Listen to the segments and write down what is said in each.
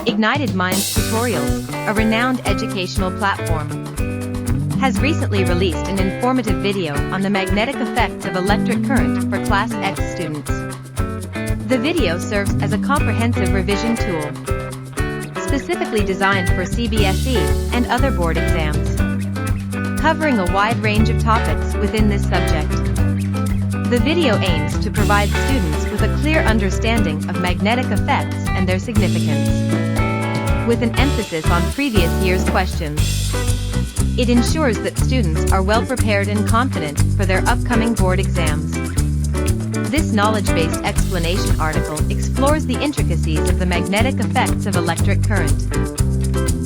Ignited Minds Tutorials, a renowned educational platform, has recently released an informative video on the magnetic effects of electric current for Class X students. The video serves as a comprehensive revision tool, specifically designed for CBSE and other board exams, covering a wide range of topics within this subject. The video aims to provide students with a clear understanding of magnetic effects and their significance, with an emphasis on previous year's questions. It ensures that students are well prepared and confident for their upcoming board exams. This knowledge-based explanation article explores the intricacies of the magnetic effects of electric current.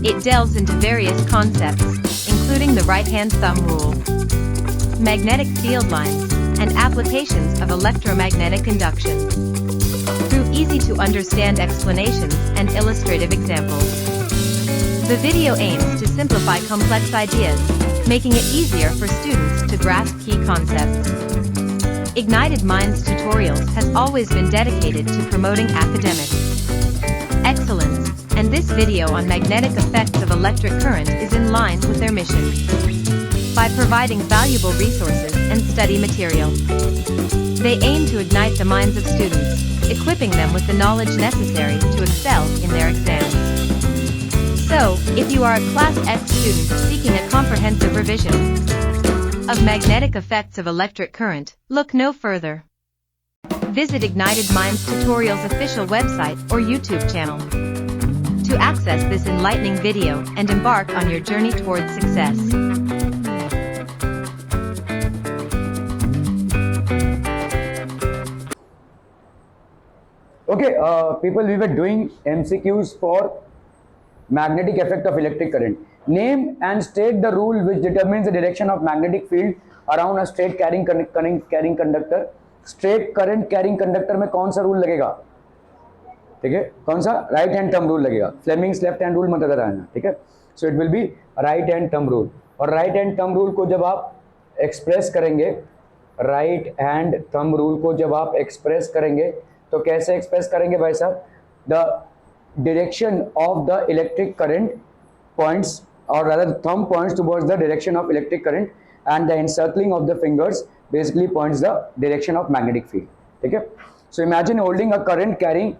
It delves into various concepts, including the right-hand thumb rule, magnetic field lines, and applications of electromagnetic induction, through easy-to-understand explanations and illustrative examples. The video aims to simplify complex ideas, making it easier for students to grasp key concepts. Ignited Minds Tutorials has always been dedicated to promoting academic excellence, and this video on magnetic effects of electric current is in line with their mission. By providing valuable resources and study material, they aim to ignite the minds of students, equipping them with the knowledge necessary to excel in their exams. So, if you are a Class X student seeking a comprehensive revision of magnetic effects of electric current, look no further. Visit Ignited Minds Tutorials' official website or YouTube channel to access this enlightening video and embark on your journey towards success. Okay, people, we were doing MCQs for magnetic effect of electric current. Name and state the rule which determines the direction of magnetic field around a straight carrying conductor. Straight current carrying conductor में कौन सा rule लगेगा? ठीक है, कौन सा? Right hand thumb rule लगेगा. Fleming's left hand rule मत अगर आना. ठीक है, so it will be right hand thumb rule. और राइट हैंड थंब रूल को जब आप एक्सप्रेस करेंगे, राइट हैंड थंब रूल को जब आप एक्सप्रेस करेंगे तो कैसे एक्सप्रेस करेंगे भाई साहब? The direction of the electric current points, or rather thumb points towards the direction of electric current, and the encircling of the fingers basically points the direction of magnetic field. ठीक है, so imagine holding a current carrying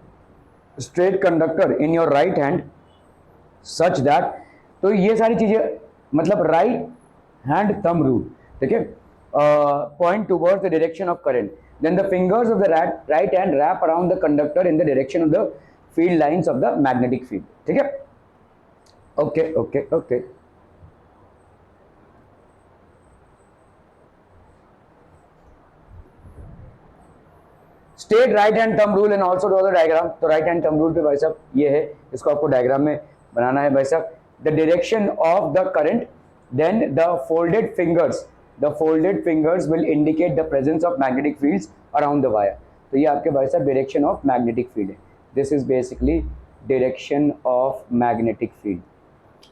straight conductor in your right hand such that, तो ये सारी चीजें मतलब right hand thumb rule, ठीक है, point towards the direction of current, then the fingers of the right hand wrap around the conductor in the direction of the field lines of the magnetic field. ठीक है, okay. State right hand thumb rule and also draw the diagram. तो right hand thumb rule पे भाई साहब ये है, इसको आपको डायग्राम में बनाना है भाई साहब. The direction of the current, then the folded fingers will indicate the presence of magnetic fields around the wire. तो ये आपके भाई साहब direction of magnetic field है. This is basically direction of magnetic field.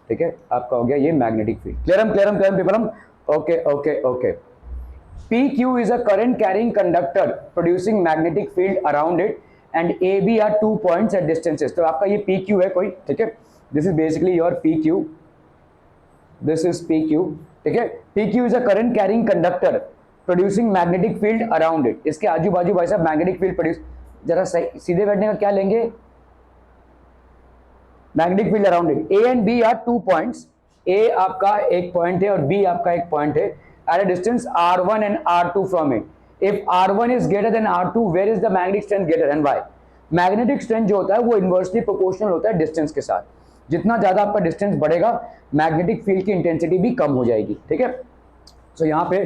ठीक है, आपका हो गया ये magnetic field. Clear people? Okay. PQ is a current carrying conductor producing magnetic field around it, and AB are 2 points at distances. तो आपका ये PQ है कोई, ठीक है. This is basically your PQ. This is PQ. ठीक है. PQ is a current carrying conductor producing magnetic field around it. इसके आजू बाजू भाई साहब magnetic field produce, जरा सीधे बैठने का क्या लेंगे? Magnetic field around it. A and B are 2 points. A आपका एक पॉइंट है और बी आपका एक पॉइंट है at a distance r1 and r2 from it. If r1 is greater than r2, where is the magnetic strength greater and why? Magnetic strength जो होता है वो इनवर्सली प्रोपोर्शनल होता है डिस्टेंस के साथ. जितना ज्यादा आपका डिस्टेंस बढ़ेगा, मैग्नेटिक फील्ड की इंटेंसिटी भी कम हो जाएगी. ठीक है, सो यहाँ पे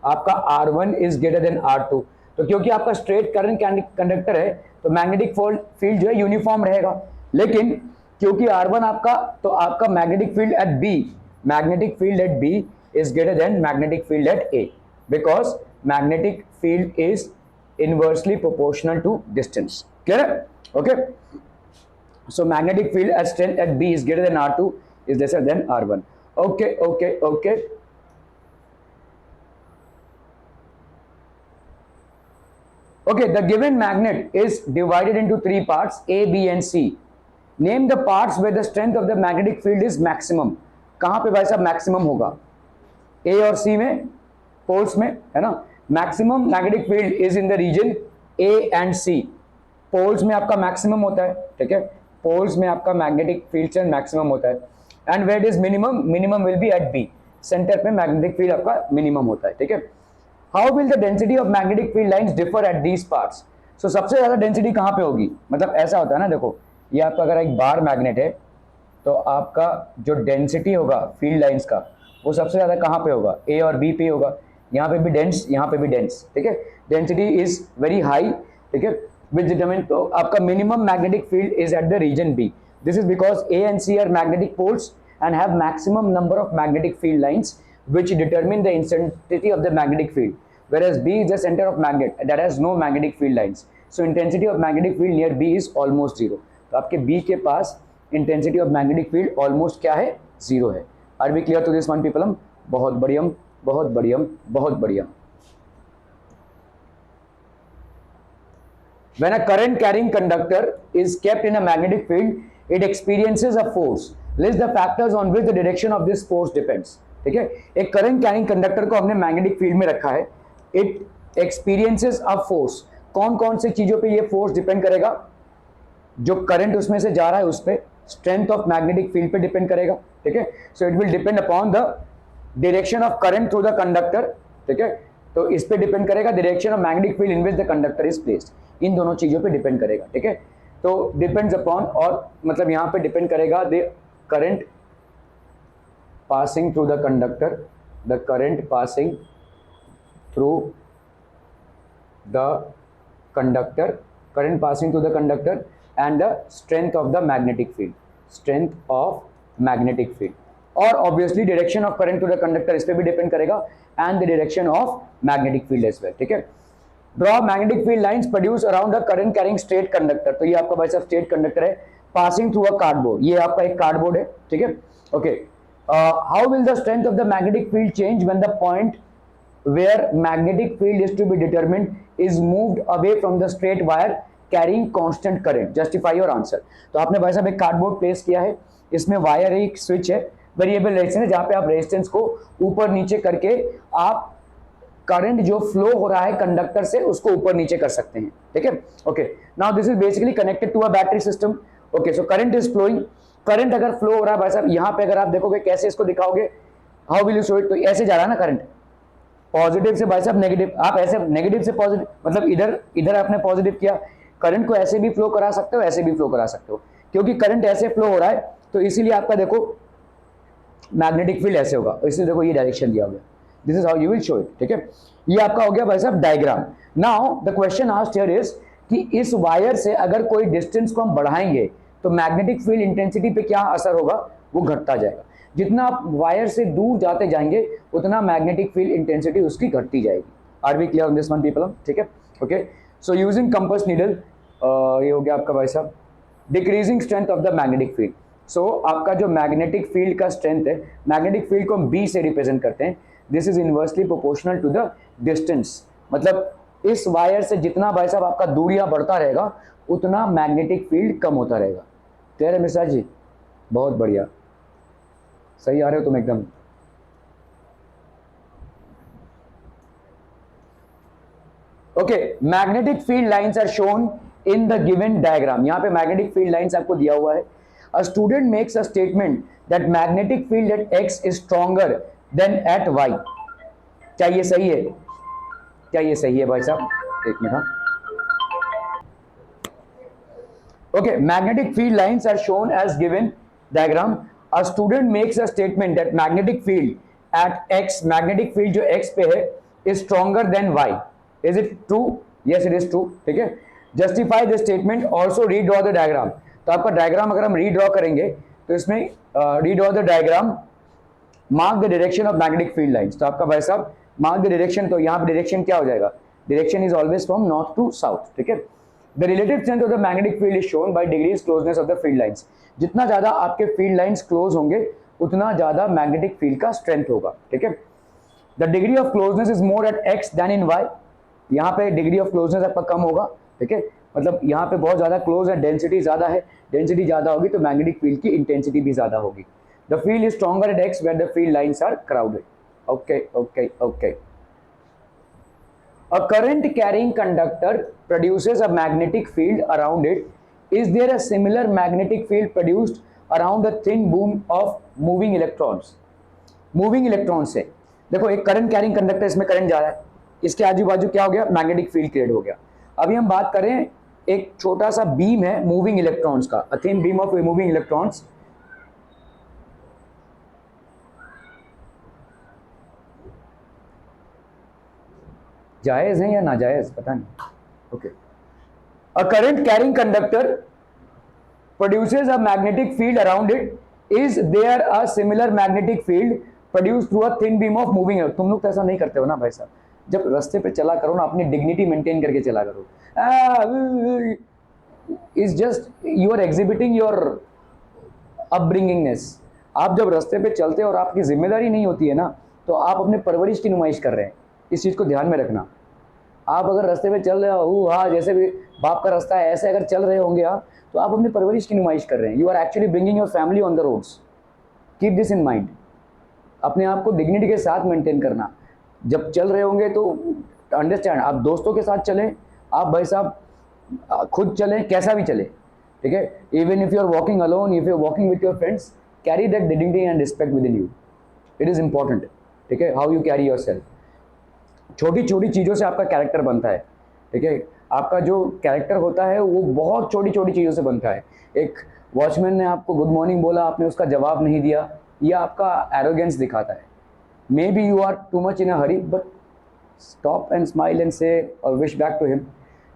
आपका r1 is greater than r2. तो क्योंकि आपका स्ट्रेट करंट कंडक्टर है तो मैग्नेटिक फील्ड जो है यूनिफॉर्म रहेगा. लेकिन क्योंकि R1 आपका, तो आपका magnetic field eight B is greater than magnetic field at A, because magnetic field is inversely proportional to distance. Clear? Okay. So magnetic field at strength at B is greater than R2, is lesser than R1. Okay. Okay, the given magnet is divided into 3 parts, A, B and C. Name the parts where the strength of the magnetic field is maximum. कहां पे भाई साहब maximum होगा? ए और सी में, poles में, है ना। Maximum magnetic field is in the region A and C. Poles में आपका मैक्सिमम होता है, ठीक है, पोल्स में आपका मैग्नेटिक फील्ड से मैक्सिमम होता है। And where is minimum? Minimum will be at B, centre पे मैग्नेटिक फील्ड आपका मिनिमम होता है, ठीक है। How will the density of magnetic field lines differ at these parts? So सबसे ज्यादा डेंसिटी कहां पे होगी? मतलब ऐसा होता है ना, देखो ये आपका अगर एक बार मैग्नेट है तो आपका जो डेंसिटी होगा फील्ड लाइंस का वो सबसे ज्यादा कहां पे होगा? ए और बी पे होगा। यहाँ पे भी डेंस, यहाँ पे भी डेंस, ठीक है। डेंसिटी इज वेरी हाई, ठीक है, विच डिटरमिन, तो आपका minimum magnetic field is at the region B. This is because A and C are magnetic poles and have maximum number of magnetic field lines which determine the intensity of the magnetic field, whereas B is the center of magnet that has no magnetic field lines, so intensity of magnetic field near B is almost zero। तो आपके B के पास intensity of magnetic field almost क्या है? Zero है। Are we clear to this one people? बहुत बढ़िया, बहुत बढ़िया, बहुत बढ़िया। When a current carrying conductor is kept in a magnetic field, it experiences a force। List the factors on which the direction of this force depends। ठीक है, एक current carrying conductor को हमने मैग्नेटिक फील्ड में रखा है, it experiences a force. कौन कौन से चीजों पे ये फोर्स डिपेंड करेगा? जो करंट उसमें से जा रहा है उस पे, स्ट्रेंथ ऑफ मैग्नेटिक फील्ड पे डिपेंड करेगा, ठीक है। So it will depend upon the direction of current through the conductor, ठीक है। तो इस पे डिपेंड करेगा direction of magnetic field in which the conductor is placed. इन दोनों चीजों पे डिपेंड करेगा, ठीक है। तो डिपेंड्स अपॉन, और मतलब यहाँ पे डिपेंड करेगा the current passing through the conductor, the current passing through the conductor, current passing through the conductor and the strength of the magnetic field, strength of magnetic field, और obviously direction of current to the conductor इस पे भी depend करेगा and the direction of magnetic field as well, ठीक है। Draw magnetic field lines produced around the current carrying straight conductor। तो ये आपका भाई साहब स्ट्रेट कंडक्टर है, पासिंग थ्रू अ कार्डबोर्ड। ये आपका एक कार्डबोर्ड है, ठीक है, okay. How will the strength of the magnetic field change when the point where magnetic field is to be determined is moved away from the straight wire carrying constant current? Justify your answer. तो आपने भाई साहब एक cardboard place किया है, इसमें wire है, एक स्विच है, वेरिएबल रेजिस्टेंस है, जहां पे आप रेजिस्टेंस को ऊपर नीचे करके आप करंट जो फ्लो हो रहा है कंडक्टर से उसको ऊपर नीचे कर सकते हैं, ठीक है, okay. Now this is basically connected to a battery system, okay. So current is flowing, current अगर फ्लो हो रहा है भाई साहब, यहाँ पे अगर आप देखोगे कैसे इसको दिखाओगे, how will you show it? तो ऐसे जा रहा है ना करंट, पॉजिटिव से भाई साहब नेगेटिव, आप ऐसे नेगेटिव से पॉजिटिव, मतलब इधर इधर आपने पॉजिटिव किया, करंट को ऐसे भी फ्लो करा सकते हो, ऐसे भी फ्लो करा सकते हो, क्योंकि करंट ऐसे फ्लो हो रहा है तो इसीलिए आपका देखो मैग्नेटिक फील्ड ऐसे होगा, इसलिए देखो ये डायरेक्शन दिया हुआ है। This is how you will show it, ठीक है। ये आपका हो गया भाई साहब diagram. Now the question asked here is कि इस वायर से अगर कोई डिस्टेंस को हम बढ़ाएंगे तो मैग्नेटिक फील्ड इंटेंसिटी पे क्या असर होगा? वो घटता जाएगा। जितना आप वायर से दूर जाते जाएंगे उतना मैग्नेटिक फील्ड इंटेंसिटी उसकी घटती जाएगी। Are we clear on this one people? ठीक है, okay. So using compass needle, ये हो गया आपका भाई साहब decreasing strength of the magnetic field. So आपका जो मैग्नेटिक फील्ड का स्ट्रेंथ है, मैग्नेटिक फील्ड को हम बी से रिप्रेजेंट करते हैं। This is inversely proportional to the distance, मतलब इस वायर से जितना भाई साहब आपका दूरियां बढ़ता रहेगा उतना मैग्नेटिक फील्ड कम होता रहेगा। क्लियर है मिश्रा जी? बहुत बढ़िया, सही आ रहे हो तुम एकदम। Okay, magnetic field lines are shown in the given diagram. यहां पे मैग्नेटिक फील्ड लाइंस आपको दिया हुआ है। A student makes a statement that magnetic field at X is stronger than at Y. क्या ये सही है? क्या ये सही है भाई साहब? एक minute. Okay, magnetic field lines are shown as given diagram. A student makes a statement that magnetic field at x, magnetic field जो x पे है, is stronger than y. Is it true? Yes, it is true. ठीक है? Justify the statement. Also redraw the diagram. तो आपका diagram अगर हम redraw करेंगे तो इसमें redraw the diagram. Mark the direction of magnetic field lines. तो आपका भाई साहब mark the direction, तो यहाँ पे direction क्या हो जाएगा? Direction is always from north to south. ठीक है? The relative strength of the magnetic field is shown by degrees closeness of the field lines. जितना ज्यादा आपके फील्ड लाइंस क्लोज होंगे उतना ज्यादा मैग्नेटिक फील्ड का स्ट्रेंथ होगा। ठीक है? The degree of closeness is more at x than in y. यहाँ पे डिग्री ऑफ क्लोजनेस आपका कम होगा। ठीक है? मतलब यहाँ पे बहुत ज़्यादा क्लोज है, डेंसिटी ज़्यादा है, डेंसिटी ज़्यादा होगी तो मैग्नेटिक फील्ड की इंटेंसिटी भी ज़्यादा होगी. The field is stronger at X where the field lines are crowded. Okay okay okay. A current carrying conductor produces a magnetic field around it. Is there a similar magnetic field produced around a thin boom of moving electrons? Moving electrons से देखो एक current carrying conductor, इसमें current जा रहा है, इसके आजू बाजू क्या हो गया, मैग्नेटिक फील्ड क्रिएट हो गया. अभी हम बात करें एक छोटा सा बीम है मूविंग इलेक्ट्रॉन्स का, a thin beam of moving electrons. जायज है या नाजायज पता नहीं. Okay. A current carrying conductor produces a magnetic field around it. Is there a similar magnetic field produced through a thin beam of moving electrons? तुम लोग तो ऐसा नहीं करते हो ना भाई साहब. जब रास्ते पे चला करो ना, अपनी डिग्निटी मेंटेन करके चला करो. Is just you are exhibiting your upbringingness. आप जब रास्ते पे चलते हो और आपकी जिम्मेदारी नहीं होती है ना, तो आप अपने परवरिश की नुमाइश कर रहे हैं. इस चीज़ को ध्यान में रखना. आप अगर रास्ते पे चल रहे हो, हाँ जैसे भी बाप का रास्ता है ऐसे अगर चल रहे होंगे आप, तो आप अपनी परवरिश की नुमाइश कर रहे हैं. You are actually bringing your family on the roads. Keep this in mind. अपने आप को डिग्निटी के साथ मेंटेन करना. जब चल रहे होंगे तो अंडरस्टैंड, आप दोस्तों के साथ चलें, आप भाई साहब खुद चलें, कैसा भी चले, ठीक है. Even if you are walking alone, if you are walking with your friends, carry that dignity and respect with in you. It is important, ठीक है, how you carry your self. छोटी छोटी चीज़ों से आपका कैरेक्टर बनता है, ठीक है. आपका जो कैरेक्टर होता है वो बहुत छोटी छोटी चीज़ों से बनता है. एक वॉचमैन ने आपको गुड मॉर्निंग बोला, आपने उसका जवाब नहीं दिया, यह आपका एरोगेंस दिखाता है. May be you are too much in a hurry, but stop and smile and say और विश बैक टू हिम.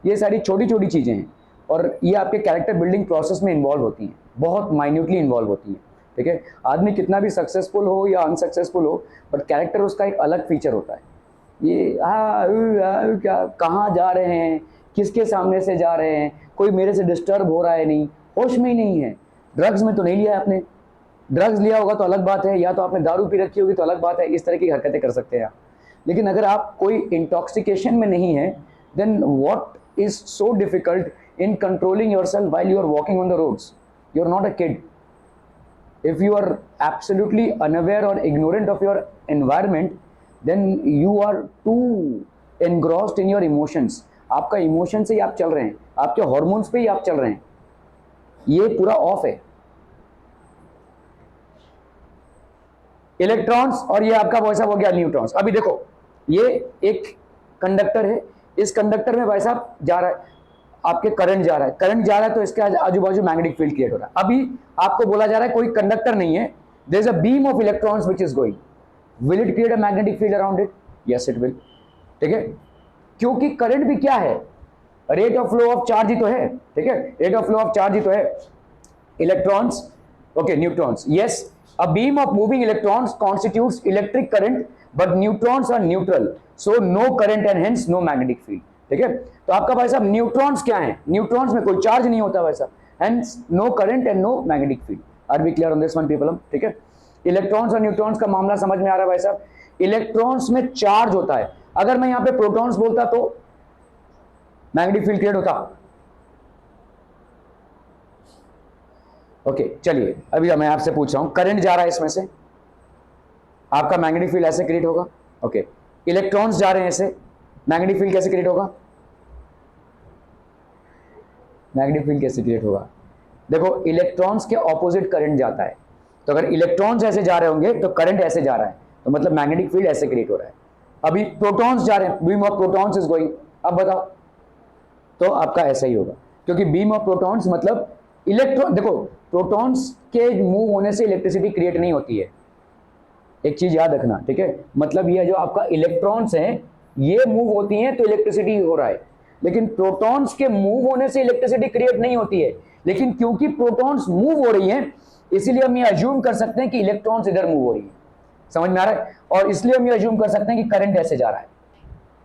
ये सारी छोटी छोटी चीज़ें हैं और ये आपके कैरेक्टर बिल्डिंग प्रोसेस में इन्वॉल्व होती हैं, बहुत माइन्यूटली इन्वॉल्व होती हैं, ठीक है. आदमी कितना भी सक्सेसफुल हो या अनसक्सेसफुल हो, बट कैरेक्टर उसका एक अलग फीचर होता है. ये क्या, कहाँ जा रहे हैं, किसके सामने से जा रहे हैं, कोई मेरे से डिस्टर्ब हो रहा है नहीं, होश में ही नहीं है. ड्रग्स में तो नहीं लिया है आपने, ड्रग्स लिया होगा तो अलग बात है, या तो आपने दारू पी रखी होगी तो अलग बात है. इस तरह की हरकतें कर सकते हैं आप. लेकिन अगर आप कोई इंटॉक्सिकेशन में नहीं है, then what is so difficult in controlling yourself while you are walking on the roads. You are not a kid. If you are absolutely unaware और ignorant of your environment, then you are too engrossed in your emotions. आपका emotion से ही आप चल रहे हैं, आपके hormones पे ही आप चल रहे हैं, ये पूरा ऑफ है. इलेक्ट्रॉन्स और ये आपका भाई साहब हो गया न्यूट्रॉन्स. अभी देखो ये एक कंडक्टर है, इस कंडक्टर में भाई साहब जा रहा है, आपके करंट जा रहा है, करंट जा रहा है तो इसके आजू बाजू मैग्नेटिक फील्ड क्रिएट हो रहा है. अभी आपको बोला जा रहा है कोई कंडक्टर नहीं है, there is a beam of electrons which is going. Will it create a magnetic field around it? Yes, it will. ठीक है, क्योंकि करंट भी क्या है, rate of flow of charge ही तो है, ठीक है, rate of flow of charge ही तो है. Electrons, okay, neutrons, yes, a beam of moving electrons constitutes electric current, but neutrons are neutral, so no current and hence no magnetic field. ठीक है, तो आपका भाई साहब न्यूट्रॉन्स क्या है, न्यूट्रॉन्स में कोई चार्ज नहीं होता भाई साहब, hence no current and no magnetic field. Are we clear on this one people? ठीक है, इलेक्ट्रॉन्स और न्यूट्रॉन्स का मामला समझ में आ रहा है भाई साहब. इलेक्ट्रॉन्स में चार्ज होता है, अगर मैं यहां पे प्रोटॉन्स बोलता तो मैग्नेटिक फील्ड क्रिएट होता. ओके, चलिए अभी मैं आपसे पूछ रहा हूं, करंट जा रहा है इसमें से, आपका मैग्नेटिक फील्ड ऐसे क्रिएट होगा. ओके, इलेक्ट्रॉन्स जा रहे हैं ऐसे, मैग्नेटिक फील्ड कैसे क्रिएट होगा, मैग्नेटिक फील्ड कैसे क्रिएट होगा. देखो इलेक्ट्रॉन्स के ऑपोजिट करंट जाता है, तो अगर इलेक्ट्रॉन्स ऐसे जा रहे होंगे तो करंट ऐसे जा रहा है, तो मतलब मैग्नेटिक फील्ड ऐसे क्रिएट हो रहा है. अभी प्रोटॉन्स जा रहे हैं, beam of protons is going, अब बताओ, तो आपका ऐसा ही होगा, क्योंकि बीम ऑफ प्रोटॉन्स मतलब इलेक्ट्रॉन. देखो प्रोटॉन्स के मूव होने से इलेक्ट्रिसिटी क्रिएट नहीं होती है, एक चीज याद रखना, ठीक है. मतलब ये जो आपका इलेक्ट्रॉन्स हैं ये मूव होती हैं तो इलेक्ट्रिसिटी हो रहा है, लेकिन प्रोटॉन्स के मूव होने से इलेक्ट्रिसिटी क्रिएट नहीं होती है. लेकिन क्योंकि प्रोटॉन्स मूव हो रही हैं, इसीलिए हम ये अज्यूम कर सकते हैं कि इलेक्ट्रॉन्स इधर मूव हो रही है. समझ में आ रहा है? और इसलिए हम ये अज्यूम कर सकते हैं कि करंट ऐसे जा रहा है.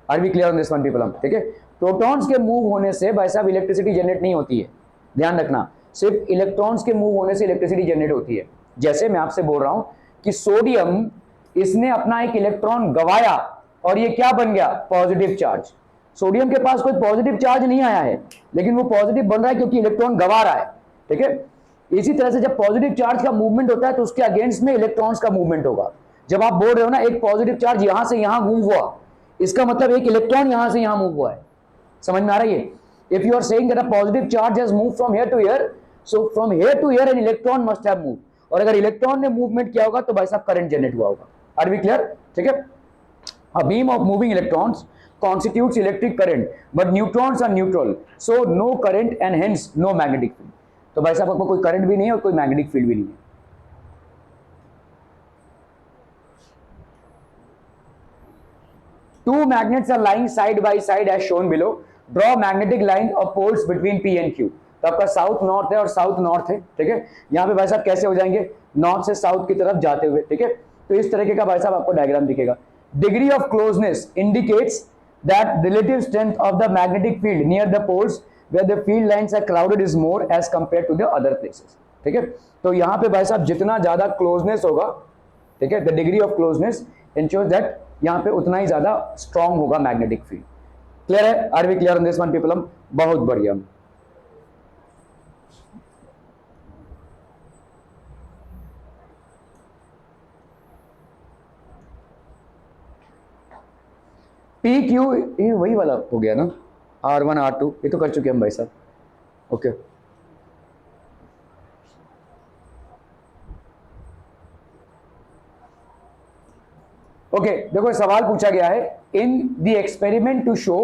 Are we clear on this one people? ठीक है, प्रोटॉन्स के मूव होने से भाई साहब इलेक्ट्रिसिटी जनरेट नहीं होती है, ध्यान रखना. सिर्फ इलेक्ट्रॉन्स के मूव होने से इलेक्ट्रिसिटी जनरेट होती है. जैसे मैं आपसे बोल रहा हूं कि सोडियम, इसने अपना एक इलेक्ट्रॉन गवाया और ये क्या बन गया, पॉजिटिव चार्ज. सोडियम के पास कोई पॉजिटिव चार्ज नहीं आया है, लेकिन वो पॉजिटिव बन रहा है क्योंकि इलेक्ट्रॉन गंवा रहा है, ठीक है। इसी तरह से जब पॉजिटिव चार्ज का मूवमेंट होता है तो उसके अगेंस्ट में इलेक्ट्रॉन्स का मूवमेंट होगा। जब आप बोल रहे हो ना एक पॉजिटिव चार्ज यहां से यहां मूव हुआ, इसका मतलब एक इलेक्ट्रॉन यहां से यहां मूव हुआ है। समझ में आ रही है? If you are saying that a positive charge has move from here to here, so from here to here an electron must have move, और अगर इलेक्ट्रॉन ने मूवमेंट किया होगा तो भाई साहब करंट जनरेट हुआ होगा। Are we clear? ठीक है। A beam of moving electrons constitutes electric current, but neutrons are neutral, so no current and hence no magnetic field. तो भाई साहब आपको कोई करंट भी नहीं है और कोई मैग्नेटिक फील्ड भी नहीं है। Two magnets are lying side by side as shown below. Draw magnetic line of poles between P and Q. तो आपका साउथ नॉर्थ है और साउथ नॉर्थ है, ठीक है। यहाँ पे भाई साहब कैसे हो जाएंगे? नॉर्थ से साउथ की तरफ जाते हुए, ठीक है। तो इस तरीके का भाई साहब आपको डायग्राम दिखेगा। Degree of closeness indicates that relative strength of the magnetic field near the poles where the field lines are crowded is more as compared to the other places, ठीक है। तो यहाँ पे भाई साहब जितना ज्यादा क्लोजनेस होगा, ठीक है, the degree of closeness ensures that यहाँ पे उतना ही ज्यादा स्ट्रॉन्ग होगा मैग्नेटिक फील्ड। क्लियर है? Are we clear on this one people? बहुत बढ़िया। पी क्यू ये वही वाला हो गया ना, R1 R2 ये तो कर चुके हम भाई साहब। ओके ओके, देखो सवाल पूछा गया है, in the experiment to show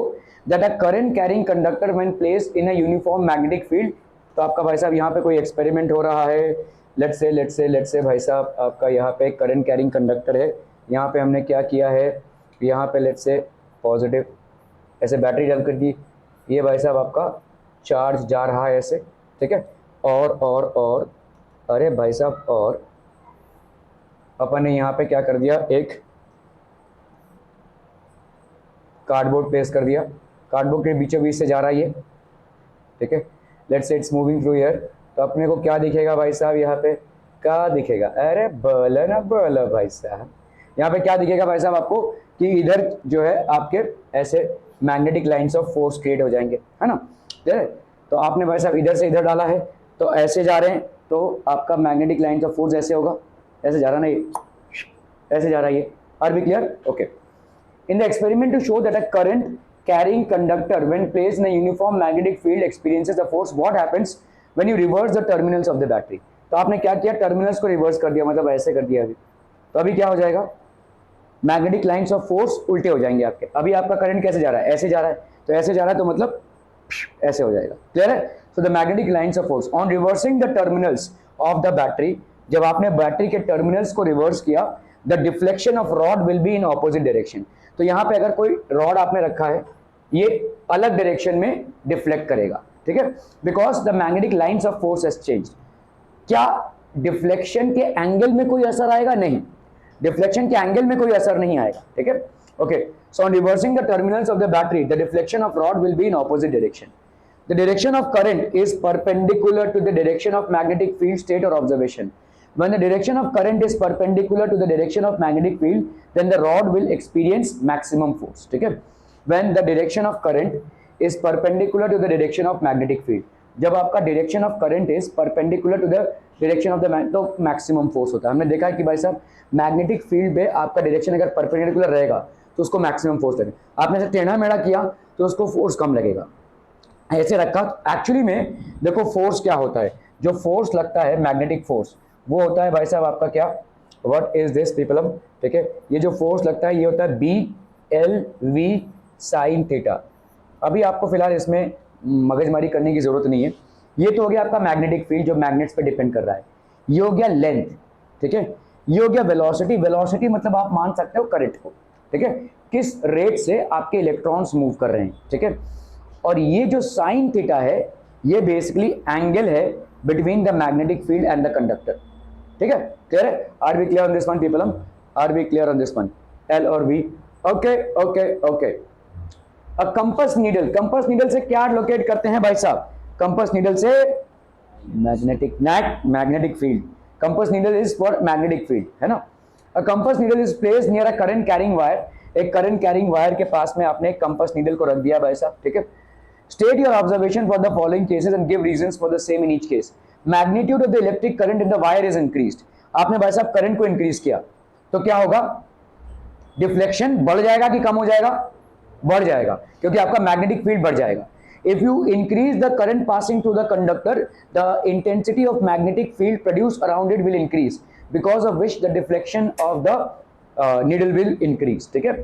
that a current carrying conductor when placed in a uniform magnetic field. तो आपका भाई साहब यहाँ पे कोई एक्सपेरिमेंट हो रहा है। लेट्स से भाई साहब आपका यहाँ पे करंट कैरिंग कंडक्टर है। यहाँ पे हमने क्या किया है, यहाँ पे लेट्स से पॉजिटिव ऐसे बैटरी डाल कर दी, ये भाई साहब आपका चार्ज जा रहा है ऐसे, ठीक है। और अरे भाई साहब, और अपन ने यहाँ पे क्या कर दिया, एक कार्डबोर्ड प्लेस कर दिया, कार्डबोर्ड के बीचों बीच से जा रहा है ये, ठीक है। Let's say it's moving through here. तो अपने को क्या दिखेगा भाई साहब, यहाँ पे क्या दिखेगा, अरे बोलो ना बोलो भाई साहब, यहाँ पे क्या दिखेगा भाई साहब आपको कि इधर जो है आपके ऐसे magnetic lines of force create हो जाएंगे, है ना। तो आपने भाई साहब इधर से इधर डाला है तो ऐसे जा रहे हैं, तो आपका मैग्नेटिक लाइंस ऑफ फोर्स ऐसे होगा, ऐसे जा रहा ना, ये ऐसे जा रहा है ये। Are we clear? Okay. In the experiment to show that a current carrying conductor when placed in a uniform magnetic field experiences a force, what happens when you reverse the terminals of the battery? तो आपने क्या किया, terminals को reverse कर दिया, मतलब ऐसे कर दिया अभी। तो अभी क्या हो जाएगा, मैग्नेटिक लाइंस ऑफ फोर्स उल्टे हो जाएंगे आपके। अभी आपका करंट कैसे जा रहा है, ऐसे जा रहा है, तो ऐसे जा रहा है तो मतलब ऐसे हो जाएगा। क्लियर है? So the magnetic lines of force on reversing the terminals of the battery, जब आपने बैटरी के टर्मिनल्स को रिवर्स किया, the deflection of rod will be in opposite direction. तो यहाँ पे अगर कोई रॉड आपने रखा है, ये अलग डायरेक्शन में डिफ्लेक्ट करेगा, ठीक है, because the magnetic lines of force has changed. क्या डिफ्लेक्शन के एंगल में कोई असर आएगा? नहीं, डिफ्लेक्शन के एंगल में कोई असर नहीं आएगा, ठीक है। Okay, so on reversing the terminals of the battery, the deflection of rod will be in opposite direction. The direction of current is perpendicular to the direction of magnetic field state और observation. When the direction of current is perpendicular to the direction of magnetic field, then the rod will experience maximum force, ठीक है। When the direction of current is perpendicular to the direction of magnetic field, जब आपका direction of current is perpendicular to the direction of the तो maximum force होता है। हमने देखा है कि भाई साहब मैग्नेटिक फील्ड पे आपका डायरेक्शन अगर परपेंडिकुलर रहेगा तो उसको मैक्सिमम फोर्स लगेगा। आपने से टेढ़ा मेढ़ा किया तो उसको फोर्स कम लगेगा। ऐसे रखा, एक्चुअली में देखो फोर्स क्या होता है, जो फोर्स लगता है मैग्नेटिक फोर्स, वो होता है भाई साहब आपका क्या, व्हाट इज दिस पीपलम, ठीक है। ये जो फोर्स लगता है ये होता है BLV साइन थीटा। अभी आपको फिलहाल इसमें मगजमारी करने की जरूरत नहीं है। ये तो हो गया आपका मैग्नेटिक फील्ड जो मैग्नेट्स पे डिपेंड कर रहा है। ये हो गया लेंथ, ठीक है। ये हो गया वेलोसिटी। वेलोसिटी मतलब आप मान सकते हो करंट को, ठीक है, किस रेट से आपके इलेक्ट्रॉन्स मूव कर रहे हैं, ठीक है। और ये जो साइन थीटा है ये बेसिकली एंगल है between the magnetic field and the conductor, ठीक है। क्लियर है? Are we clear on this one people? Are we clear on this one? L और V? Okay okay okay. अब कंपास नीडल, कंपास नीडल से क्या locate करते हैं भाई साहब, कंपास नीडल से magnetic field. Compass needle is for magnetic field, है ना। A compass needle is placed near a current carrying wire एक करंट कैरिंग वायर के पास में आपने एक कंपास नीडल को रख दिया भाई साहब, ठीक है। State your observation for the following cases and give reasons for the same in each case. Magnitude of the electric current in the wire is increased. आपने भाई साहब करंट को इंक्रीज किया तो क्या होगा, डिफ्लेक्शन बढ़ जाएगा कि कम हो जाएगा, बढ़ जाएगा, क्योंकि आपका मैग्नेटिक फील्ड बढ़ जाएगा। If you increase the current passing through the conductor, the intensity of magnetic field produced around it will increase, because of which the deflection of the needle will increase. ठीक है,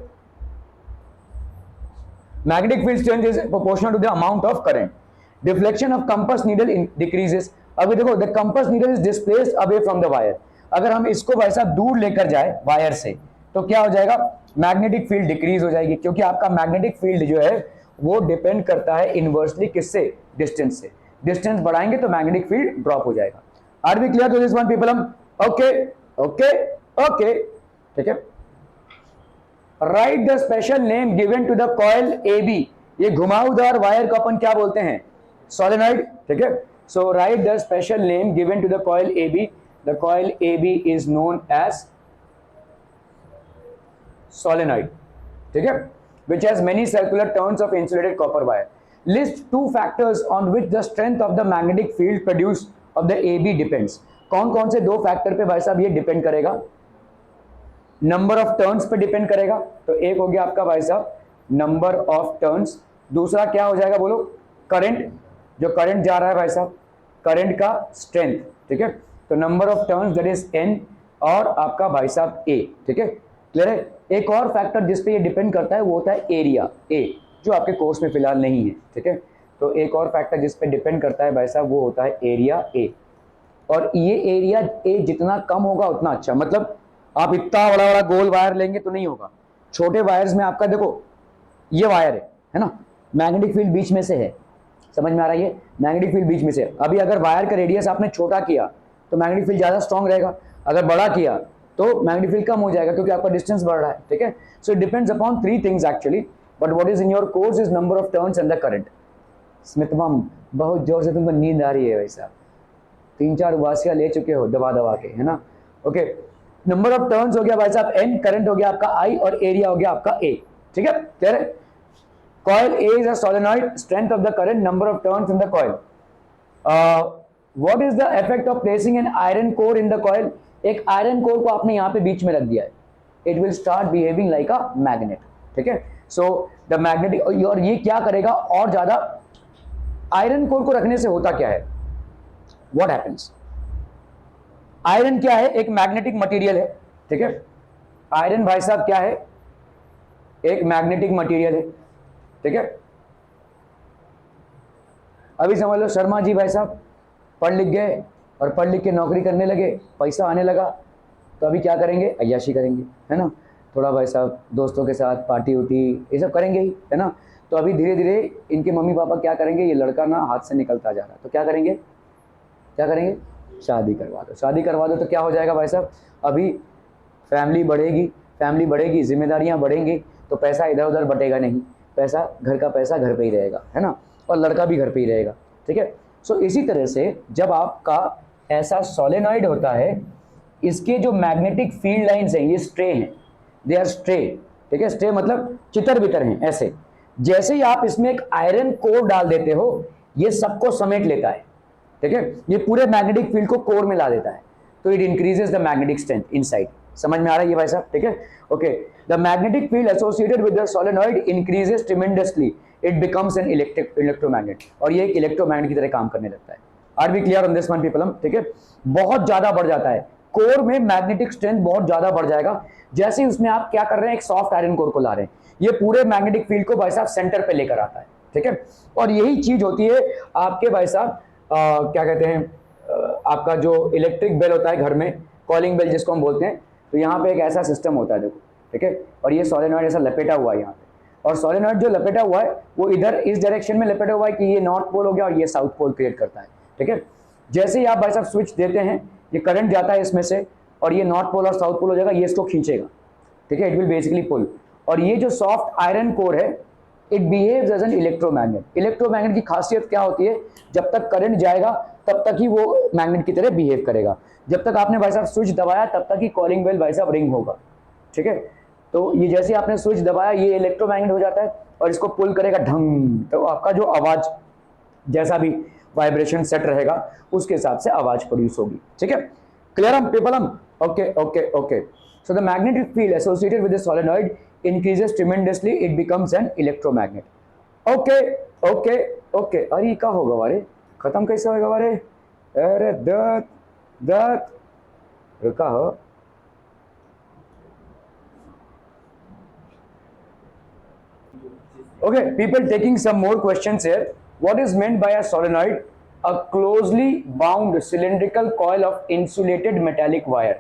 magnetic field strength is proportional to the amount of current. Deflection of compass needle decreases. अभी देखो, the compass needle is displaced away from the wire. अगर हम इसको भाई साहब दूर लेकर जाए वायर से तो क्या हो जाएगा, मैग्नेटिक फील्ड डिक्रीज हो जाएगी, क्योंकि आपका मैग्नेटिक फील्ड जो है वो डिपेंड करता है इनवर्सली किससे, डिस्टेंस से। डिस्टेंस बढ़ाएंगे तो मैग्नेटिक फील्ड ड्रॉप हो जाएगा। Are we clear to this one people? हम ओके ओके ओके, ठीक है। Right the special name given to the coil A B. ये घुमावदार वायर को अपन क्या बोलते हैं, सोलेनॉइड, ठीक है। So write the special name given to the coil A B. The coil A B is known as solenoid, ठीक है, which has many circular turns of insulated copper wire. List two factors on which the strength of the magnetic field produced of the AB depends. कौन कौन से दो factor पे भाई साहब ये डिपेंड करेगा, नंबर ऑफ टर्न्स पे डिपेंड करेगा। तो एक हो गया आपका भाई साहब नंबर ऑफ टर्न्स, दूसरा क्या हो जाएगा बोलो, करंट, जो करंट जा रहा है भाई साहब, करंट का स्ट्रेंथ, ठीक है। तो number of turns that is N, और आपका भाई साहब A, ठीक है, क्लियर है। एक और फैक्टर जिस पे ये डिपेंड करता है वो होता है एरिया A, जो आपके कोर्स में फिलहाल नहीं है, ठीक है। तो एक और फैक्टर जिस पे डिपेंड करता है भाई साहब वो होता है एरिया A, और ये एरिया A जितना कम होगा उतना अच्छा। मतलब आप इतना बड़ा बड़ा गोल वायर लेंगे तो नहीं होगा, छोटे वायर्स में आपका देखो ये वायर है ना, मैग्नेटिक फील्ड बीच में से है, समझ में आ रहा है, ये मैग्नेटिक फील्ड बीच में से। अभी अगर वायर का रेडियस आपने छोटा किया तो मैग्नेटिक फील्ड ज़्यादा स्ट्रॉन्ग रहेगा, अगर बड़ा किया तो मैग्नेटिक फील्ड कम हो जाएगा, क्योंकि आपका डिस्टेंस बढ़ रहा है, ठीक है। So it depends upon three things actually, but what is in your course is number of turns and the current. Smith ma'am बहुत जोर से तुमको नींद आ रही है वैसा, 3-4 उबासियाँ ले चुके हो दबा दबा के, है ना। ओके, नंबर ऑफ टर्न्स हो गया भाई साहब N, करंट हो गया आपका I, और एरिया हो गया आपका A, ठीक है, क्लियर है। Coil A is a solenoid, strength of the current, number of turns in the coil. What is the effect of placing an iron core in the coil. एक iron core को आपने यहाँ पे बीच में रख दिया है, it will start behaving like a magnet, ठीक है। सो द मैग्नेटिक, और ये क्या करेगा और ज्यादा, आयरन कोर को रखने से होता क्या है, व्हाट हैपेंस, आयरन क्या है, एक मैग्नेटिक मटेरियल है, ठीक है। आयरन भाई साहब क्या है, एक मैग्नेटिक मटेरियल है, ठीक है। अभी समझ लो शर्मा जी भाई साहब पढ़ लिख गए और पढ़ लिख के नौकरी करने लगे, पैसा आने लगा, तो अभी क्या करेंगे, अय्याशी करेंगे, है ना, थोड़ा भाई साहब दोस्तों के साथ पार्टी उटी ये सब करेंगे ही, है ना। तो अभी धीरे धीरे इनके मम्मी पापा क्या करेंगे, ये लड़का ना हाथ से निकलता जा रहा है, तो क्या करेंगे, क्या करेंगे, शादी करवा दो, शादी करवा दो। तो क्या हो जाएगा भाई साहब, अभी फैमिली बढ़ेगी, जिम्मेदारियाँ बढ़ेंगी, तो पैसा इधर उधर बटेगा नहीं, पैसा घर का पैसा घर पे ही रहेगा, है ना, और लड़का भी घर पे ही रहेगा, ठीक है। सो इसी तरह से जब आपका ऐसा सोलेनॉइड होता है, इसके जो मैग्नेटिक फील्ड लाइंस हैं ये स्ट्रे हैं, दे आर स्ट्रे, ठीक है। स्ट्रे मतलब चितर बितर हैं ऐसे। जैसे ही आप इसमें एक आयरन कोर डाल देते हो, ये सबको समेट लेता है, ठीक है, ये पूरे मैग्नेटिक फील्ड को कोर में ला देता है, तो it increases the magnetic strength inside. समझ में आ रहा है ये भाई साहब, ठीक है। Okay, the magnetic field associated with the solenoid increases tremendously, it becomes N electromagnet, और ये एक इलेक्ट्रोमैग्नेट की तरह काम करने लगता है। Are we clear on this one people? ठीक है, बहुत ज्यादा बढ़ जाता है, कोर में मैग्नेटिक स्ट्रेंथ बहुत ज्यादा बढ़ जाएगा। जैसे ही उसमें आप क्या कर रहे हैं, एक सॉफ्ट आयरन कोर को ला रहे हैं, ये पूरे मैग्नेटिक फील्ड को भाई साहब सेंटर पे लेकर आता है, ठीक है। और यही चीज होती है आपके भाई साहब क्या कहते हैं, आपका जो इलेक्ट्रिक बेल होता है घर में, कॉलिंग बेल जिसको हम बोलते हैं, तो यहाँ पे एक ऐसा सिस्टम होता है देखो, ठीक है, और ये सोलेनॉइड ऐसा लपेटा हुआ है यहाँ पे, और सोलेनॉइड जो लपेटा हुआ है वो इधर इस डायरेक्शन में लपेटा हुआ है कि ये नॉर्थ पोल हो गया और ये साउथ पोल क्रिएट करता है, ठीक है। जैसे ही आप भाई साहब स्विच देते हैं, ये करंट जाता है इसमें से, और ये नॉर्थ पोल और साउथ पोल हो जाएगा, ये इसको खींचेगा, ठीक है, इट विल बेसिकली पुल। और ये जो सॉफ्ट आयरन कोर है, it behaves as an electromagnet. Electromagnet की खासियत क्या होती है, जब तक करंट जाएगा तब तक ही वो मैग्नेट की तरह बिहेव करेगा, जब तक आपने भाई साहब स्विच दबाया तब तक ही कॉलिंग बेल भाई साहब रिंग होगा, ठीक है। तो ये जैसे आपने स्विच दबाया ये इलेक्ट्रोमैग्नेट हो जाता है और इसको पुल करेगा ढंग, तो आपका जो आवाज जैसा भी वाइब्रेशन सेट रहेगा उसके हिसाब से आवाज प्रोड्यूस होगी। ठीक है, क्लियर हम पीपल हम? Okay okay okay. So the magnetic field associated with the solenoid increases tremendously, it becomes N electromagnet. Okay okay okay. अरे क्या होगा वारे, खत्म कैसे होगा वारे? अरे दत दत रुका हो। Okay, people taking some more questions here. What is meant by a solenoid? A closely bound cylindrical coil of insulated metallic wire.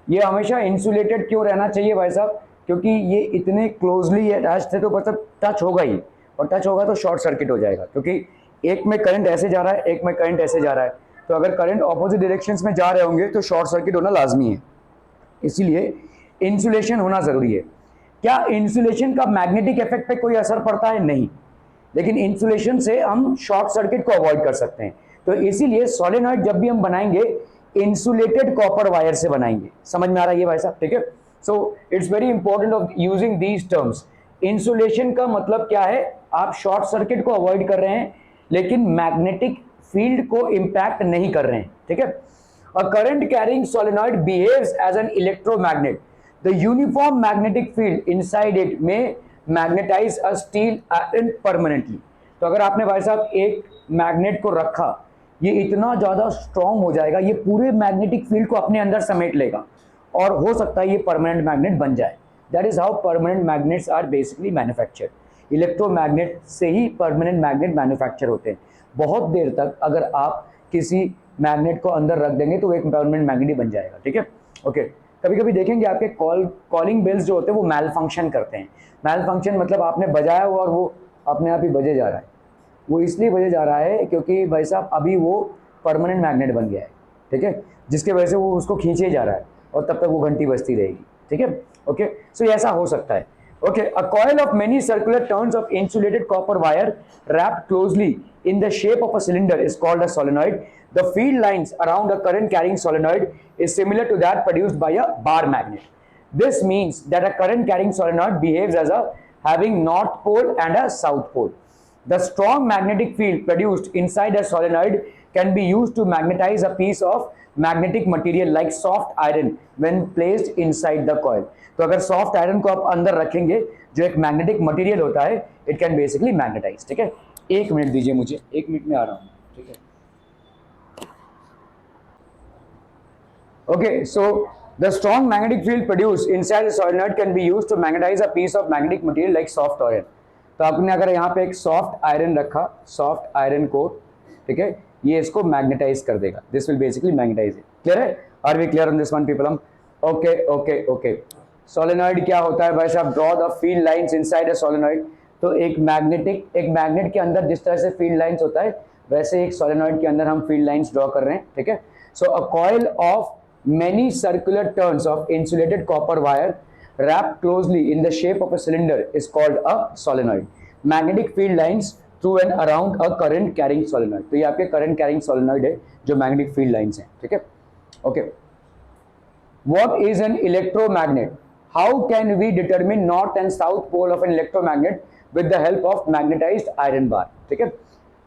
ये हमेशा इंसुलेटेड क्यों रहना चाहिए भाई साहब? क्योंकि ये इतने क्लोजली अटैच थे तो मतलब टच होगा ही, और टच होगा तो शॉर्ट सर्किट हो जाएगा, क्योंकि एक में करंट ऐसे जा रहा है, एक में करंट ऐसे जा रहा है, तो अगर करंट ऑपोजिट डायरेक्शंस में जा रहे होंगे तो शॉर्ट सर्किट होना लाजमी है। इसीलिए इंसुलेशन होना जरूरी है। क्या इंसुलेशन का मैग्नेटिक इफेक्ट पे कोई असर पड़ता है? नहीं, लेकिन इंसुलेशन से हम शॉर्ट सर्किट को अवॉइड कर सकते हैं। तो इसीलिए सोलेनॉइड जब भी हम बनाएंगे इंसुलेटेड कॉपर वायर से बनाएंगे। समझ में आ रहा है ये भाई साहब? ठीक है, so it's very important of using these terms. Insulation का मतलब क्या है? आप शॉर्ट सर्किट को अवॉइड कर रहे हैं लेकिन मैग्नेटिक फील्ड को इंपैक्ट नहीं कर रहे हैं। ठीक है, a current carrying solenoid behaves as an electromagnet. The uniform magnetic field inside it may magnetize a steel iron permanently. तो अगर आपने भाई साहब एक मैग्नेट को रखा, ये इतना ज़्यादा स्ट्रॉन्ग हो जाएगा, ये पूरे मैग्नेटिक फील्ड को अपने अंदर समेट लेगा और हो सकता है ये परमानेंट मैग्नेट बन जाए। That is how permanent magnets are basically manufactured. Electromagnet से ही परमानेंट मैग्नेट मैन्युफैक्चर होते हैं। बहुत देर तक अगर आप किसी मैग्नेट को अंदर रख देंगे तो एक परमानेंट मैग्नेट ही बन जाएगा। ठीक है, ओके। कभी कभी देखेंगे आपके कॉलिंग बेल्स जो होते हैं वो मैल फंक्शन करते हैं। मैल फंक्शन मतलब आपने बजाया हुआ और वो अपने आप ही बजे जा रहा है। वो इसलिए बजे जा रहा है क्योंकि भाई साहब अभी वो परमानेंट मैग्नेट बन गया है। ठीक है, जिसके वजह से वो उसको खींचे जा रहा है और तब तक वो घंटी बजती रहेगी। ठीक है, ओके। सो ऐसा हो सकता है। Okay, a coil of many circular turns of insulated copper wire wrapped closely in the shape of a cylinder is called a solenoid. The field lines around a current carrying solenoid is similar to that produced by a bar magnet. This means that a current carrying solenoid behaves as a having north pole and a south pole. The strong magnetic field produced inside a solenoid can be used to magnetize a piece of magnetic material like soft iron when placed inside the coil. तो अगर soft iron को आप अंदर रखेंगे जो एक magnetic material होता है, इट कैन बेसिकली मैग्नेटाइज। ठीक है, एक मिनट दीजिए मुझे, एक मिनट में आ रहा हूँ। ठीक है, okay. So the strong magnetic field produce inside the solenoid can be used to magnetise a piece of magnetic material like soft iron. तो आपने अगर यहाँ पे एक सॉफ्ट आयरन रखा, सॉफ्ट आयरन को, ठीक है, ये इसको मैग्नेटाइज कर देगा। This will basically magnetise it. Clear है? Are we clear on this one people? हम ओके ओके ओके। सोलेनॉइड क्या होता है भाई साहब? Draw the field lines inside a solenoid. तो एक मैग्नेट के अंदर जिस तरह से फील्ड लाइंस होता है वैसे एक सोलेनॉइड के अंदर हम फील्ड लाइंस ड्रॉ कर रहे हैं। ठीक है, so a coil of many circular turns of insulated copper wire wrapped closely in the shape of a cylinder is called a solenoid. Magnetic field lines through and around a current carrying solenoid. तो ये आपके current carrying solenoid है जो magnetic field lines हैं। ठीक है, okay. What is an electromagnet? How can we determine north and south pole of an electromagnet with the help of magnetized iron bar? ठीक है,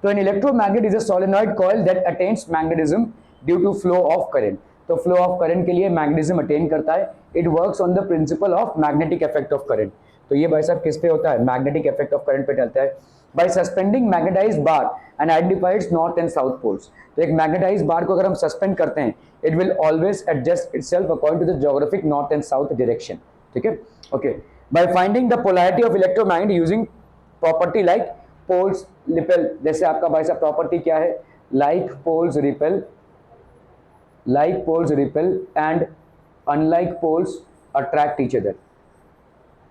तो an electromagnet is a solenoid coil that attains magnetism due to flow of current. तो flow of current के लिए magnetism attain करता है। It works on the principle of magnetic effect of current. तो ये भाई साहब किस पे होता है? मैग्नेटिक इफेक्ट ऑफ करंट पे चलता है। By suspending magnetised bar and identifieds north and south poles. तो एक मैग्नेटाइज्ड बार को अगर हम सस्पेंड करते हैं, it will always adjust itself according to the geographic north and south direction. ठीक है, okay. By finding the polarity of electromagnet using property like poles repel. जैसे आपका भाई साहब प्रॉपर्टी क्या है? Like poles repel, like poles repel and unlike poles attract each other.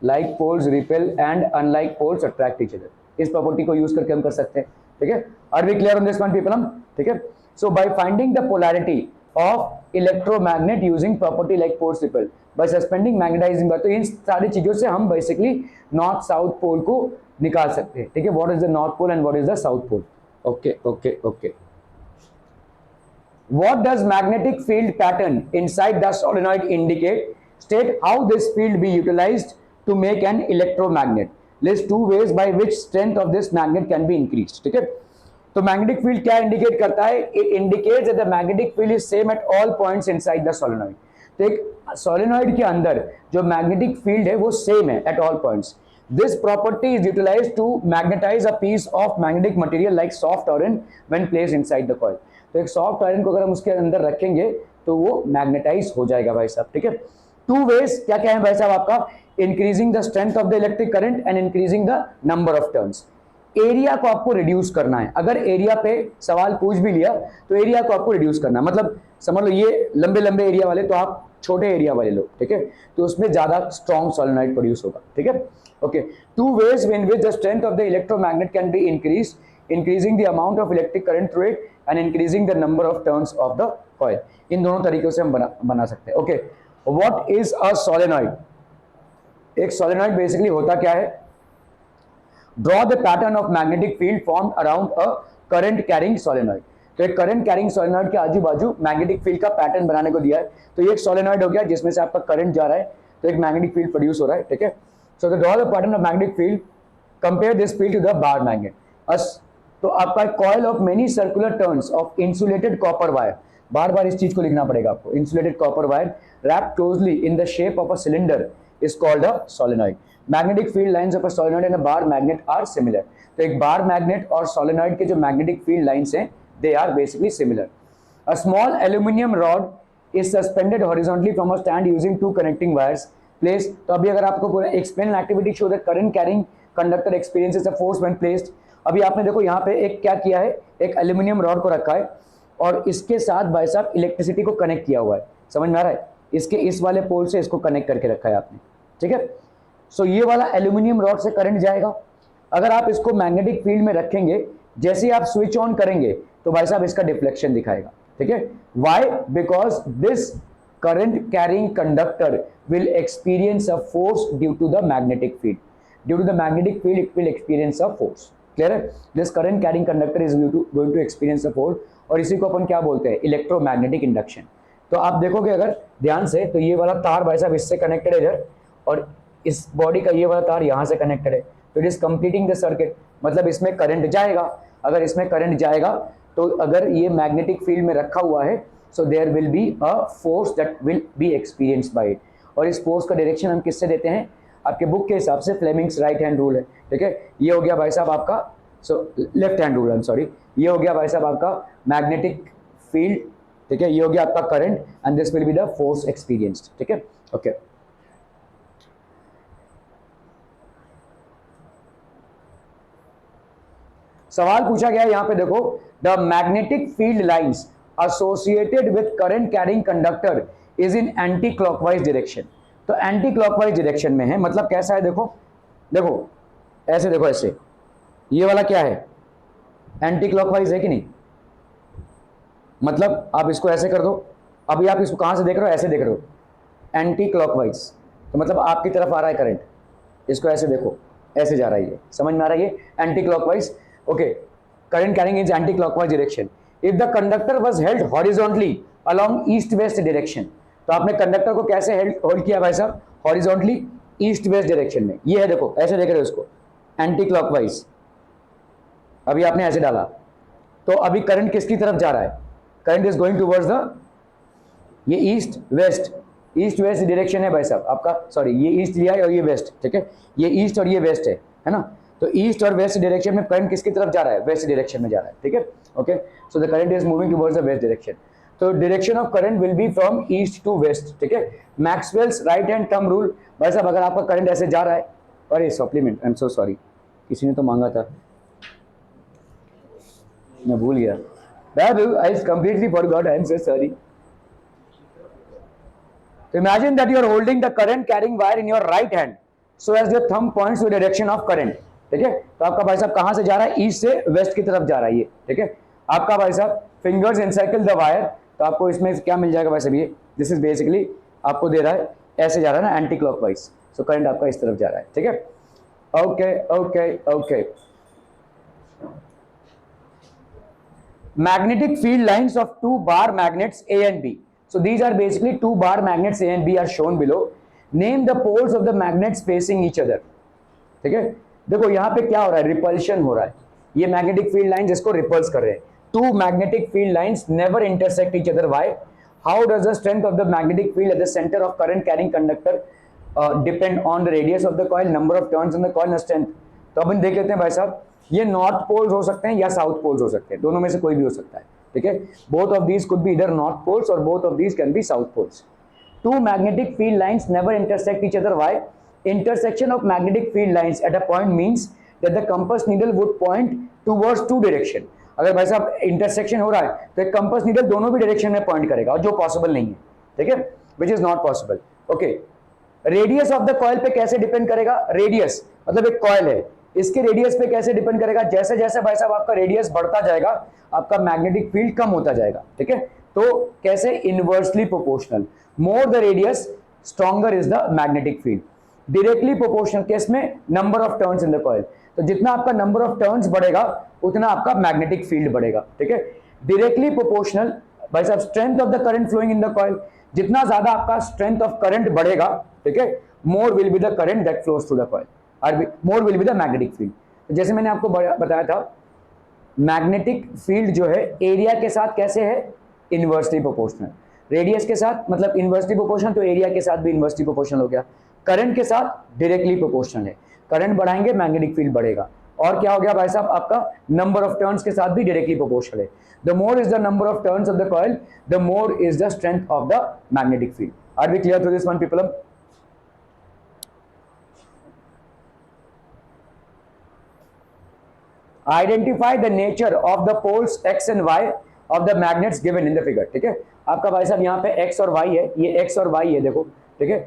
Like poles repel and unlike poles attract each other. इस property को use करके हम कर सकते हैं। ठीक है, are we clear on this one people? Hmm ठीक है। So by finding the polarity of electromagnet using property like poles repel by suspending magnetising bar. तो इन सारी चीजों से हम बेसिकली नॉर्थ साउथ पोल को निकाल सकते हैं। ठीक है, what is the north pole and what is the south pole? Okay okay okay. What does magnetic field pattern inside the solenoid indicate? State how this field be utilized to make an electromagnet. List two ways by which strength of this magnet can be increased. ठीक है, तो magnetic field क्या indicate करता है? It indicates that the magnetic field is same at all points inside the solenoid. तो एक solenoid के अंदर जो मैग्नेटिक फील्ड है वो सेम है at all points. This property is utilized to magnetise a piece of magnetic material like soft iron when placed inside the coil. तो एक सॉफ्ट आयरन को अगर हम उसके अंदर रखेंगे तो वो मैग्नेटाइज हो जाएगा भाई साहब. ठीक है, टू वेज क्या क्या है भाई साहब आपका? Increasing the strength of the electric current and increasing the number of turns. Area को आपको रिड्यूस करना है. अगर एरिया पे सवाल पूछ भी लिया तो एरिया को आपको रिड्यूस करना है. मतलब समझ लो ये लंबे लंबे एरिया वाले तो आप छोटे एरिया वाले लो. ठीक है, तो उसमें ज्यादा स्ट्रॉन्ग सोलेनॉइड प्रोड्यूस होगा. ठीक है, okay. Two ways in which the strength of the electromagnet can be increase, increasing the amount of electric current through it and increasing the number of turns of the coil. इन दोनों तरीकों से हम बना सकते हैं. Okay, what is a solenoid? एक solenoid basically होता क्या है? Draw the pattern of magnetic field formed around a current carrying solenoid. तो एक करंट कैरिंग सोलेनॉइड के आजू बाजू मैग्नेटिक फील्ड का पैटर्न बनाने को दिया है. तो ये एक सोलेनॉइड हो गया जिसमें से आपका करंट जा रहा है, तो एक मैग्नेटिक फील्ड प्रोड्यूस हो रहा है. ठीक है, so draw the pattern of magnetic field, compare this field to the bar magnet. तो आपका coil of many circular turns of insulated copper wire. बार बार इस चीज को लिखना पड़ेगा आपको. Insulated copper wire wrapped closely in the shape of a cylinder is called a solenoid. Magnetic field lines of a solenoid and a bar magnet are similar. तो एक बार मैग्नेट और सोलेनॉइड के जो मैग्नेटिक फील्ड लाइंस हैं they are basically similar. A small aluminum rod is suspended horizontally from a stand using two connecting wires placed. तो अभी अगर आपको पूरा explain activity show that current carrying conductor experiences a force when placed. अभी आपने देखो यहाँ पे एक क्या किया है, एक एल्यूमिनियम रॉड को रखा है और इसके साथ भाई साहब इलेक्ट्रिसिटी को कनेक्ट किया हुआ है. समझ में आ रहा है? इसके इस वाले पोल से इसको कनेक्ट करके रखा है आपने. ठीक है, सो ये वाला एल्यूमिनियम रॉड से करंट जाएगा. अगर आप इसको मैग्नेटिक फील्ड में रखेंगे, जैसे ही आप स्विच ऑन करेंगे तो भाई साहब इसका डिफ्लेक्शन दिखाएगा. ठीक है, why? Because this current carrying conductor will experience a force due to the magnetic field. Due to the magnetic field it will experience a force. Clear है? This current carrying conductor is going to experience a force, और इसी को अपन क्या बोलते हैं? Electromagnetic induction. तो आप देखोगे अगर ध्यान से तो ये वाला तार भाई साहब इससे कनेक्टेड है इधर, और इस बॉडी का ये वाला तार यहाँ से कनेक्टेड है. तो it is completing the circuit. मतलब इसमें करंट जाएगा. अगर इसमें करंट जाएगा तो अगर ये मैग्नेटिक फील्ड में रखा हुआ है so there will be a force that will be experienced by it. और इस फोर्स का डायरेक्शन हम किससे देते हैं? आपके बुक के हिसाब से फ्लेमिंग्स राइट हैंड रूल है. ठीक है, ये हो गया भाई साहब आपका left hand rule. I am sorry, ये हो गया भाई साहब आपका मैग्नेटिक फील्ड. ठीक है, ये हो गया आपका current and this will be the force experienced. ठीक है, ओके. सवाल पूछा गया है यहां पे देखो, the magnetic field lines associated with current carrying conductor is in anti clockwise direction. तो एंटी क्लॉकवाइज डायरेक्शन में है. मतलब कैसा है? देखो देखो ऐसे, देखो ऐसे, ये वाला क्या है? एंटी क्लॉकवाइज है कि नहीं? मतलब आप इसको ऐसे कर दो. अभी आप इसको कहां से देख रहे हो? ऐसे देख रहे हो, एंटी क्लॉकवाइज. तो मतलब आपकी तरफ आ रहा है करंट. इसको ऐसे देखो, ऐसे जा रहा है ये. समझ में आ रहा है? ये anti clockwise. Okay, current carrying is anti clockwise direction. If the conductor was held horizontally along east west direction. तो आपने कंडक्टर को कैसे होल्ड किया भाई साहब? हॉरिजॉन्टली ईस्ट वेस्ट डायरेक्शन में. ये है देखो, ऐसे देख रहे हो इसको, एंटी क्लॉकवाइज. अभी आपने ऐसे डाला तो अभी करंट किसकी तरफ जा रहा है? Current is going towards the, ये ईस्ट वेस्ट डायरेक्शन है भाई साहब आपका. सॉरी, ये ईस्ट लिया है और ये वेस्ट. ठीक है, ये ईस्ट और ये वेस्ट है ना? तो ईस्ट और वेस्ट डायरेक्शन में करंट किसकी तरफ जा रहा है? वेस्ट डायरेक्शन में जा रहा है. ठीक है, okay. So the current is moving towards the west direction. तो direction of current will be from east to west. ठीक है, Maxwell's right hand thumb rule. भाई साहब अगर आपका करंट ऐसे जा रहा है, अरे supplement, I am so sorry, किसी ने तो मांगा था, मैं भूल गया. I completely forgot. I am so sorry. So imagine that you are holding the current carrying wire in your right hand, so as your thumb points to the direction of current. ठीक है, तो आपका भाई साहब कहां से जा रहा है? ईस्ट से वेस्ट की तरफ जा रहा है ये. ठीक है, आपका भाई साहब फिंगर्स एनसाइकल द वायर. तो आपको इसमें क्या मिल जाएगा भाई साहब? ये दिस इज बेसिकली आपको दे रहा है, ऐसे जा रहा है ना, एंटी क्लॉकवाइज. सो करंट आपका इस तरफ जा रहा है. ठीक है, okay okay okay. Magnetic field lines of two bar magnets A and B. So these are basically two bar magnets A and B are shown below. Name the poles of the magnets facing each other. ठीक है, देखो यहाँ पे क्या हो रहा है, repulsion हो रहा है, ये मैग्नेटिक फील्ड लाइंस इसको रिपल्स कर रहे हैं. Two magnetic field lines never intersect each other. Why? How does the strength of the magnetic field at the centre of current carrying conductor depend on the radius of the coil, number of turns in the coil, strength. तो अपन देख लेते हैं भाई साहब, ये north poles हो सकते हैं या साउथ पोल्स हो सकते हैं, दोनों में से कोई भी हो सकता है. ठीक है, both of these could be इधर नॉर्थ पोल्स और both of these can be south poles. Two magnetic field lines never intersect each other. Why? Intersection of magnetic field lines at a point means that the compass needle would point towards two direction. अगर भाई साहब intersection हो रहा है तो एक compass needle दोनों भी डायरेक्शन में पॉइंट करेगा, और जो पॉसिबल नहीं है. ठीक है, which is not possible. Okay, radius of the coil पे कैसे डिपेंड करेगा? रेडियस मतलब एक कॉइल है, इसके रेडियस पे कैसे डिपेंड करेगा? जैसे जैसे भाई साहब आपका रेडियस बढ़ता जाएगा आपका मैग्नेटिक फील्ड कम होता जाएगा. ठीक है, तो कैसे? Inversely proportional. More the radius stronger is the magnetic field. Directly proportional case में number of turns in the coil, तो जितना आपका नंबर ऑफ टर्न्स बढ़ेगा उतना आपका मैग्नेटिक फील्ड बढ़ेगा. ठीक है, डायरेक्टली प्रोपोर्शनल भाई साहब strength of the current flowing in the coil, जितना ज्यादा आपका स्ट्रेंथ ऑफ करंट बढ़ेगा, ठीक है, more will be the current that flows through the coil, और more will be the magnetic field. जैसे मैंने आपको बताया था, मैग्नेटिक फील्ड जो है एरिया के साथ कैसे है? Inversely proportional. रेडियस के साथ मतलब इनवर्सली प्रोपोर्शनल, तो एरिया के साथ भी इनवर्सली प्रोपोर्शनल हो गया. करंट के साथ डायरेक्टली प्रोपोर्शनल है, करंट बढ़ाएंगे मैग्नेटिक फील्ड बढ़ेगा. और क्या हो गया भाई साहब, आपका नंबर ऑफ टर्न्स के साथ भी डायरेक्टली प्रोपोर्शनल है. The more is the number of turns of the coil, the more is the strength of the magnetic field. Are we clear through this one people? Identify the nature of the poles x and y of the magnets given in the figure. ठीक है, आपका भाई साहब यहाँ पे x और y है, ये x और y है, देखो. ठीक है,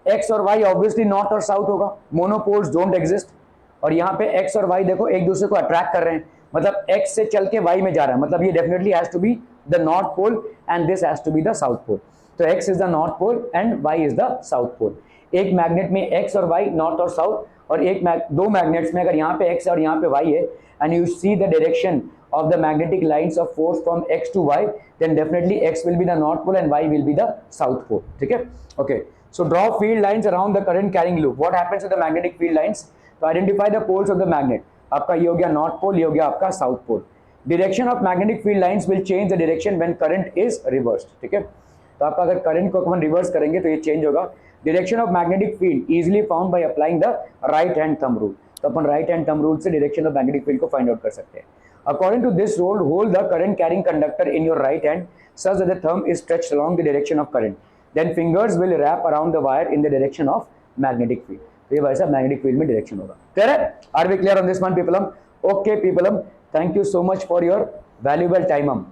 x और y ऑब्वियसली नॉर्थ और साउथ होगा, मोनोपोल्स डोंट एग्जिस्ट. और यहाँ पे x और y देखो एक दूसरे को अट्रैक्ट कर रहे हैं, मतलब x से चल के y में जा रहा है, मतलब ये definitely has to be the north pole and this has to be the south pole. तो x is the north pole and y is the south pole. एक मैग्नेट में x और y नॉर्थ और साउथ, और एक दो magnets में अगर यहाँ पे x और यहाँ पे y है and you see the direction of the magnetic lines of force from x to y, then definitely x will be the north pole and y will be the south pole. ठीक है, okay. So draw field lines around the current carrying loop. What happens to the magnetic field lines? To identify the poles of the magnet. आपका ये हो गया north pole, ये हो गया आपका south pole. Direction of magnetic field lines will change the direction when current is reversed. ठीक है, तो आपका अगर करंट को अपन रिवर्स करेंगे तो ये चेंज होगा. Direction of magnetic field easily found by applying the right hand thumb rule. तो अपन राइट हैंड थंब रूल से डायरेक्शन ऑफ मैग्नेटिक फील्ड को फाइंड आउट कर सकते हैं. According to this rule, hold the current carrying conductor in your right hand such that the thumb is stretched along the direction of current. Then fingers will wrap around the wire in the direction of magnetic field. तो ये भाई साहब magnetic field में direction होगा. Clear है? Are we clear on this one people? Okay people, thank you so much for your valuable time.